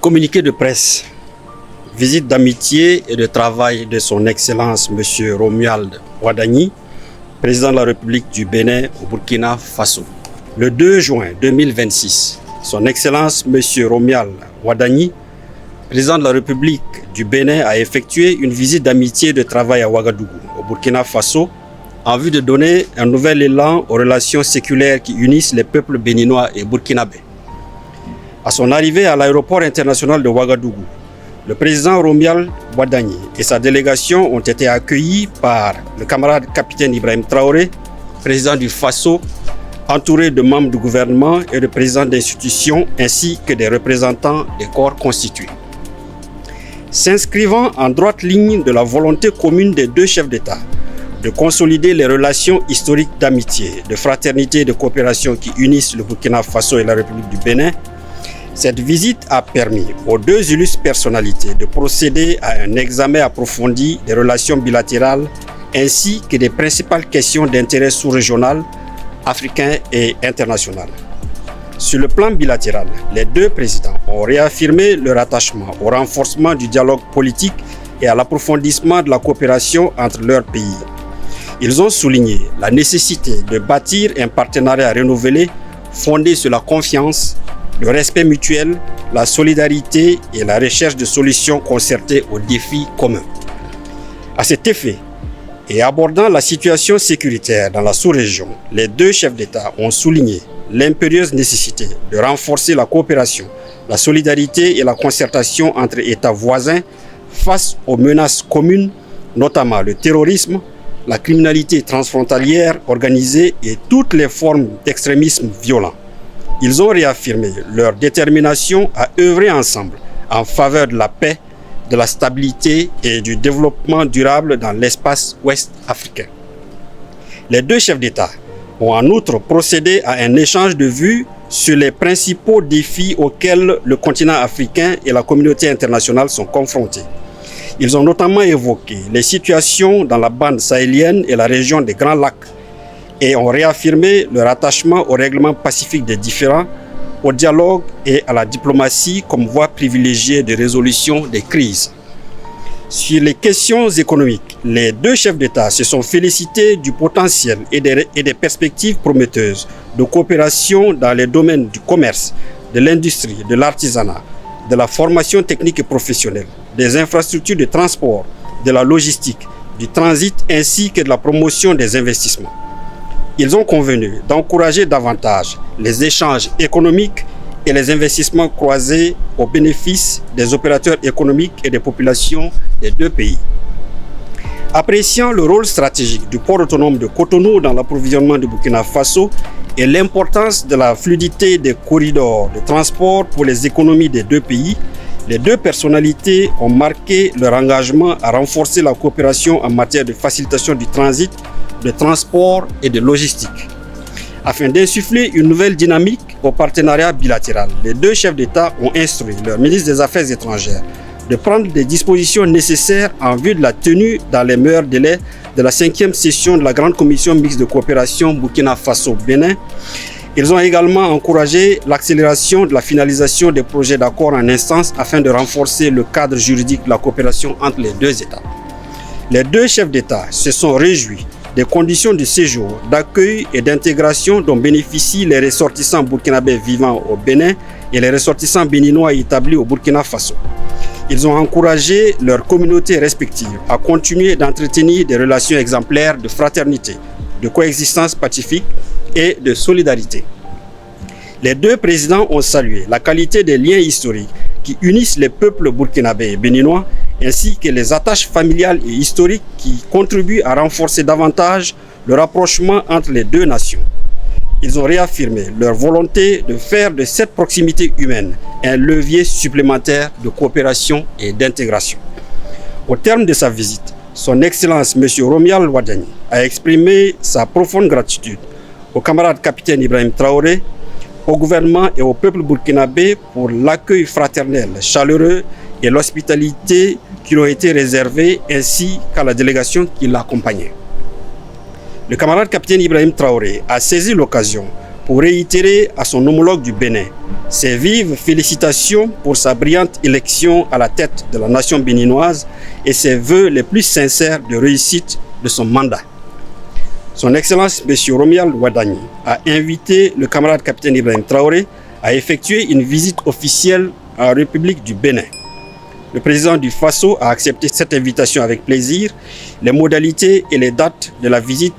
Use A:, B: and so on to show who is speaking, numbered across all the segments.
A: Communiqué de presse, visite d'amitié et de travail de son Excellence M. Romuald Wadagni, président de la République du Bénin au Burkina Faso. Le 2 juin 2026, son Excellence M. Romuald Wadagni, président de la République du Bénin, a effectué une visite d'amitié et de travail à Ouagadougou, au Burkina Faso, en vue de donner un nouvel élan aux relations séculaires qui unissent les peuples béninois et burkinabés. À son arrivée à l'aéroport international de Ouagadougou, le président Romuald Wadagni et sa délégation ont été accueillis par le camarade capitaine Ibrahim Traoré, président du Faso, entouré de membres du gouvernement et de présidents d'institutions ainsi que des représentants des corps constitués. S'inscrivant en droite ligne de la volonté commune des deux chefs d'État de consolider les relations historiques d'amitié, de fraternité et de coopération qui unissent le Burkina Faso et la République du Bénin, cette visite a permis aux deux illustres personnalités de procéder à un examen approfondi des relations bilatérales ainsi que des principales questions d'intérêt sous-régional, africain et international. Sur le plan bilatéral, les deux présidents ont réaffirmé leur attachement au renforcement du dialogue politique et à l'approfondissement de la coopération entre leurs pays. Ils ont souligné la nécessité de bâtir un partenariat renouvelé fondé sur la confiance, le respect mutuel, la solidarité et la recherche de solutions concertées aux défis communs. À cet effet, et abordant la situation sécuritaire dans la sous-région, les deux chefs d'État ont souligné l'impérieuse nécessité de renforcer la coopération, la solidarité et la concertation entre États voisins face aux menaces communes, notamment le terrorisme, la criminalité transfrontalière organisée et toutes les formes d'extrémisme violent. Ils ont réaffirmé leur détermination à œuvrer ensemble en faveur de la paix, de la stabilité et du développement durable dans l'espace ouest africain. Les deux chefs d'État ont en outre procédé à un échange de vues sur les principaux défis auxquels le continent africain et la communauté internationale sont confrontés. Ils ont notamment évoqué les situations dans la bande sahélienne et la région des Grands Lacs et ont réaffirmé leur attachement au règlement pacifique des différends, au dialogue et à la diplomatie comme voie privilégiée de résolution des crises. Sur les questions économiques, les deux chefs d'État se sont félicités du potentiel et des perspectives prometteuses de coopération dans les domaines du commerce, de l'industrie, de l'artisanat, de la formation technique et professionnelle, des infrastructures de transport, de la logistique, du transit ainsi que de la promotion des investissements. Ils ont convenu d'encourager davantage les échanges économiques et les investissements croisés au bénéfice des opérateurs économiques et des populations des deux pays. Appréciant le rôle stratégique du port autonome de Cotonou dans l'approvisionnement du Burkina Faso et l'importance de la fluidité des corridors de transport pour les économies des deux pays, les deux personnalités ont marqué leur engagement à renforcer la coopération en matière de facilitation du transit, de transport et de logistique. Afin d'insuffler une nouvelle dynamique au partenariat bilatéral, les deux chefs d'État ont instruit leur ministre des Affaires étrangères de prendre des dispositions nécessaires en vue de la tenue dans les meilleurs délais de la 5e session de la Grande Commission mixte de coopération Burkina Faso-Bénin. Ils ont également encouragé l'accélération de la finalisation des projets d'accord en instance afin de renforcer le cadre juridique de la coopération entre les deux États. Les deux chefs d'État se sont réjouis des conditions de séjour, d'accueil et d'intégration dont bénéficient les ressortissants burkinabés vivant au Bénin et les ressortissants béninois établis au Burkina Faso. Ils ont encouragé leurs communautés respectives à continuer d'entretenir des relations exemplaires de fraternité, de coexistence pacifique et de solidarité. Les deux présidents ont salué la qualité des liens historiques qui unissent les peuples burkinabés et béninois, ainsi que les attaches familiales et historiques qui contribuent à renforcer davantage le rapprochement entre les deux nations. Ils ont réaffirmé leur volonté de faire de cette proximité humaine un levier supplémentaire de coopération et d'intégration. Au terme de sa visite, son Excellence M. Romuald Wadagni a exprimé sa profonde gratitude au camarade capitaine Ibrahim Traoré, au gouvernement et au peuple burkinabé pour l'accueil fraternel, chaleureux et l'hospitalité qui lui ont été réservées ainsi qu'à la délégation qui l'accompagnait. Le camarade capitaine Ibrahim Traoré a saisi l'occasion pour réitérer à son homologue du Bénin ses vives félicitations pour sa brillante élection à la tête de la nation béninoise et ses vœux les plus sincères de réussite de son mandat. Son Excellence M. Romuald Wadagni a invité le camarade capitaine Ibrahim Traoré à effectuer une visite officielle en République du Bénin. Le président du Faso a accepté cette invitation avec plaisir. Les modalités et les dates de la visite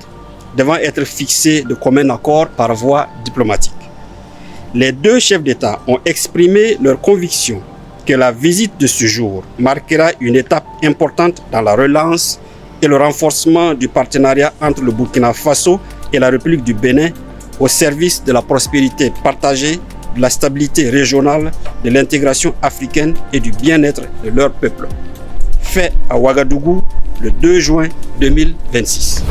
A: devant être fixées de commun accord par voie diplomatique. Les deux chefs d'État ont exprimé leur conviction que la visite de ce jour marquera une étape importante dans la relance et le renforcement du partenariat entre le Burkina Faso et la République du Bénin au service de la prospérité partagée, de la stabilité régionale, de l'intégration africaine et du bien-être de leur peuple. Fait à Ouagadougou le 2 juin 2026.